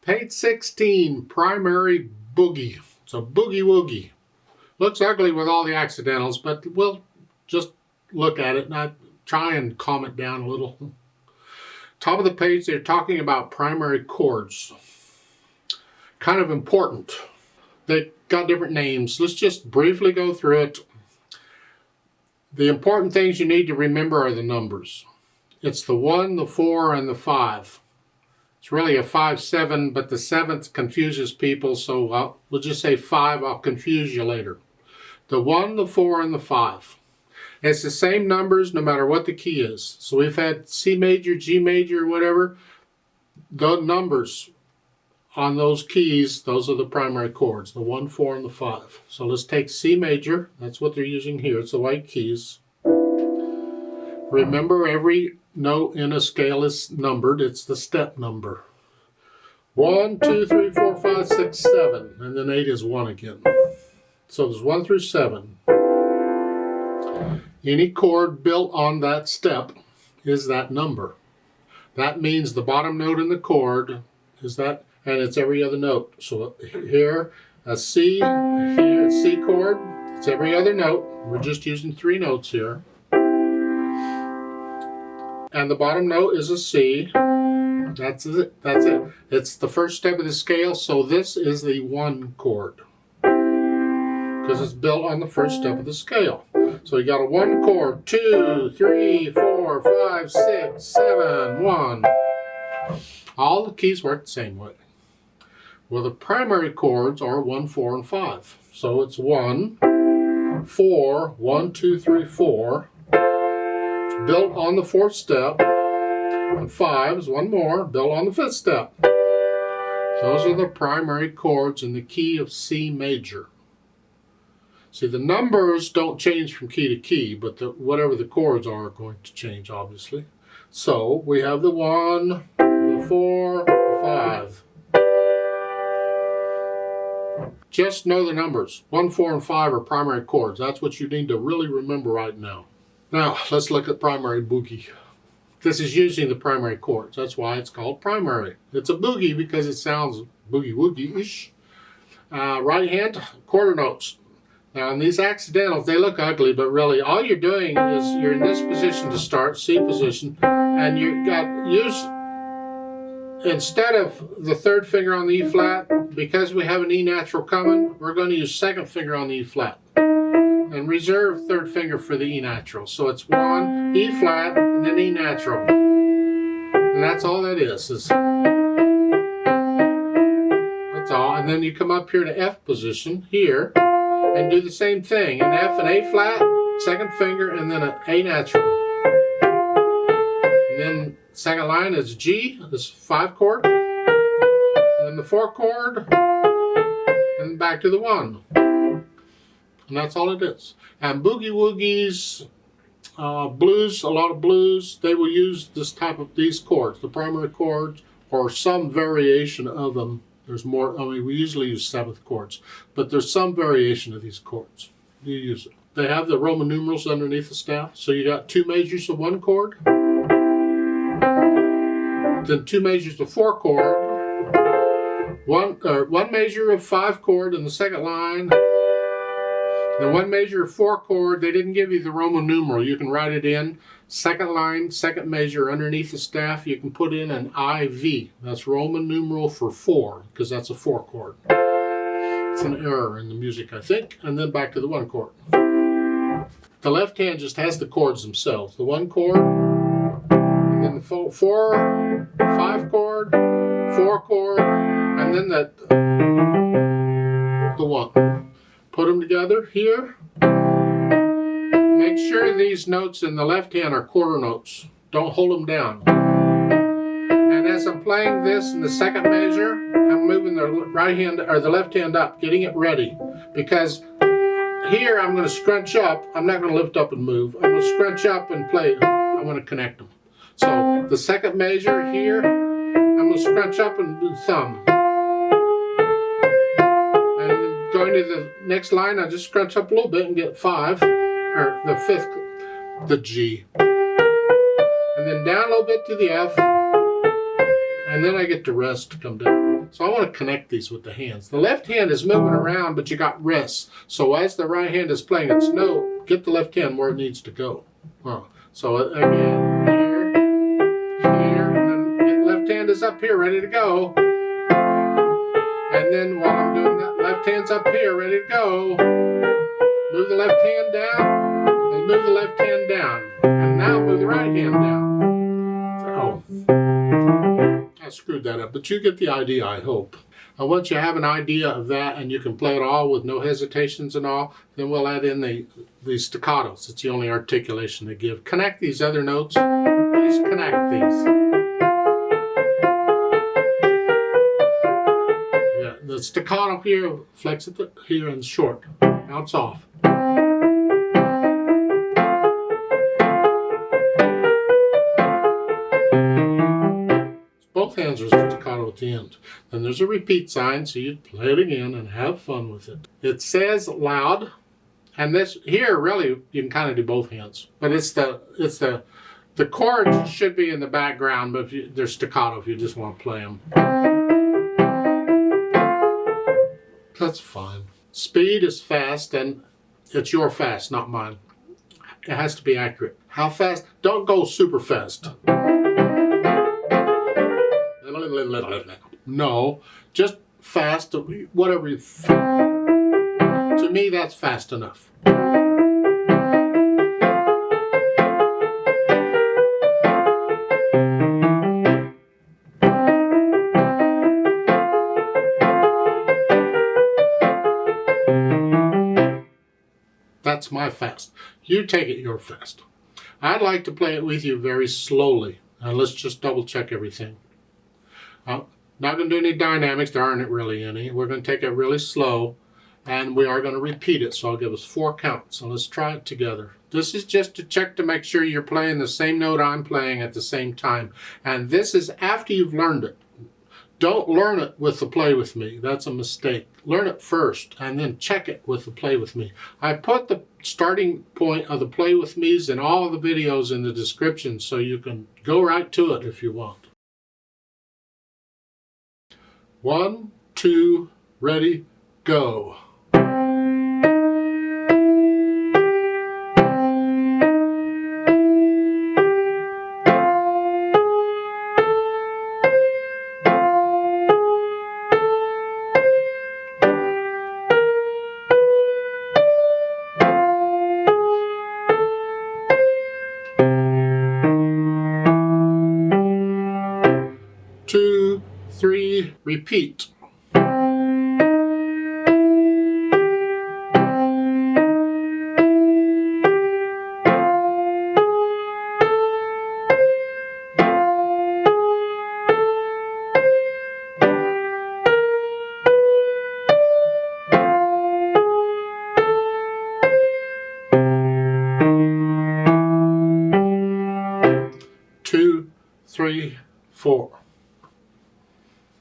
Page 16, Primary Boogie. It's a boogie woogie. Looks ugly with all the accidentals, but we'll just look at it and I try and calm it down a little. Top of the page, they're talking about primary chords. Kind of important. They got different names. Let's just briefly go through it. The important things you need to remember are the numbers. It's the 1, the 4, and the 5. It's really a 5-7, but the 7th confuses people, so we'll just say 5. I'll confuse you later. The 1, the 4, and the 5. It's the same numbers no matter what the key is. So we've had C major, G major, whatever. The numbers on those keys, those are the primary chords, the 1, 4, and the 5. So let's take C major. That's what they're using here. It's the white keys. Remember, every note in a scale is numbered. It's the step number. 1, 2, 3, 4, 5, 6, 7. And then 8 is 1 again. So there's 1 through 7. Any chord built on that step is that number. That means the bottom note in the chord is that, and it's every other note. So here, a C, here, a C chord, it's every other note. We're just using 3 notes here. And the bottom note is a C. That's it. That's it. It's the first step of the scale, so this is the 1 chord. Because it's built on the first step of the scale. So you got a 1 chord, 2, 3, 4, 5, 6, 7, 1. All the keys work the same way. Well, the primary chords are 1, 4, and 5. So it's 1, 4, 1, 2, 3, 4. It's built on the 4th step. And 5 is 1 more, built on the 5th step. Those are the primary chords in the key of C major. See, the numbers don't change from key to key, but whatever the chords are going to change, obviously. So we have the 1, the 4, the 5. Just know the numbers. 1, 4, and 5 are primary chords. That's what you need to really remember right now. Now, let's look at primary boogie. This is using the primary chords. That's why it's called primary. It's a boogie because it sounds boogie-woogie-ish. Right hand, quarter notes. Now, in these accidentals, they look ugly, but really all you're doing is you're in this position to start, C position, and you got instead of the 3rd finger on the E flat, because we have an E natural coming, we're going to use 2nd finger on the E flat and reserve 3rd finger for the E natural. So it's 1, E flat, and then E natural. And that's all that is. That's all. And then you come up here to F position here and do the same thing. An F and A flat, 2nd finger, and then an A natural. And then 2nd line is G, this 5 chord. And then the 4 chord, and back to the 1. And that's all it is. And boogie woogies, blues, a lot of blues, they will use this type of these chords, the primary chords, or some variation of them. There's more, I mean, we usually use 7th chords, but there's some variation of these chords. You use it. They have the Roman numerals underneath the staff. So you got 2 measures of 1 chord, then 2 measures of 4 chord, one measure of 5 chord in the 2nd line, then 1 measure of 4 chord. They didn't give you the Roman numeral. You can write it in. 2nd line, 2nd measure underneath the staff. You can put in an IV. That's Roman numeral for 4, because that's a 4 chord. It's an error in the music, I think. And then back to the 1 chord. The left hand just has the chords themselves. The 1 chord, and then the 4, 5 chord, 4 chord, and then the 1. Put them together here. Make sure these notes in the left hand are quarter notes. Don't hold them down. And as I'm playing this in the 2nd measure, I'm moving the right hand or the left hand up, getting it ready. Because here I'm going to scrunch up. I'm not going to lift up and move. I'm going to scrunch up and play. I want to connect them. So the 2nd measure here, I'm going to scrunch up and do thumb. Going to the next line, I just scrunch up a little bit and get 5, or the 5th, the G. And then down a little bit to the F, and then I get the rest to come down. So I want to connect these with the hands. The left hand is moving around, but you got rests. So as the right hand is playing its note, get the left hand where it needs to go. So again, here, and then the left hand is up here, ready to go. And then while I'm doing that, left hand's up here, ready to go. Move the left hand down, and move the left hand down. And now move the right hand down. Oh, I screwed that up, but you get the idea, I hope. And once you have an idea of that and you can play it all with no hesitations and all, then we'll add in the staccatos. It's the only articulation they give. Connect these other notes. Please connect these. Yeah, the staccato here, flex it here and short. Bounce off. Both hands are staccato at the end. Then there's a repeat sign, so you play it again and have fun with it. It says loud, and this here really you can kind of do both hands, but it's the chords should be in the background, but they're staccato if you just want to play them. That's fine. Speed is fast, and it's your fast, not mine. It has to be accurate. How fast? Don't go super fast. No, just fast, whatever you feel. To me, that's fast enough. That's my fast. You take it your fast. I'd like to play it with you very slowly. Now let's just double check everything. Not going to do any dynamics, there aren't really any. We're going to take it really slow, and we are going to repeat it, so I'll give us 4 counts. So let's try it together. This is just to check to make sure you're playing the same note I'm playing at the same time. And this is after you've learned it. Don't learn it with the play with me. That's a mistake. Learn it first, and then check it with the play with me. I put the starting point of the play with me's in all the videos in the description, so you can go right to it if you want. 1, 2, ready, go. Two, three, repeat. Two, three, four.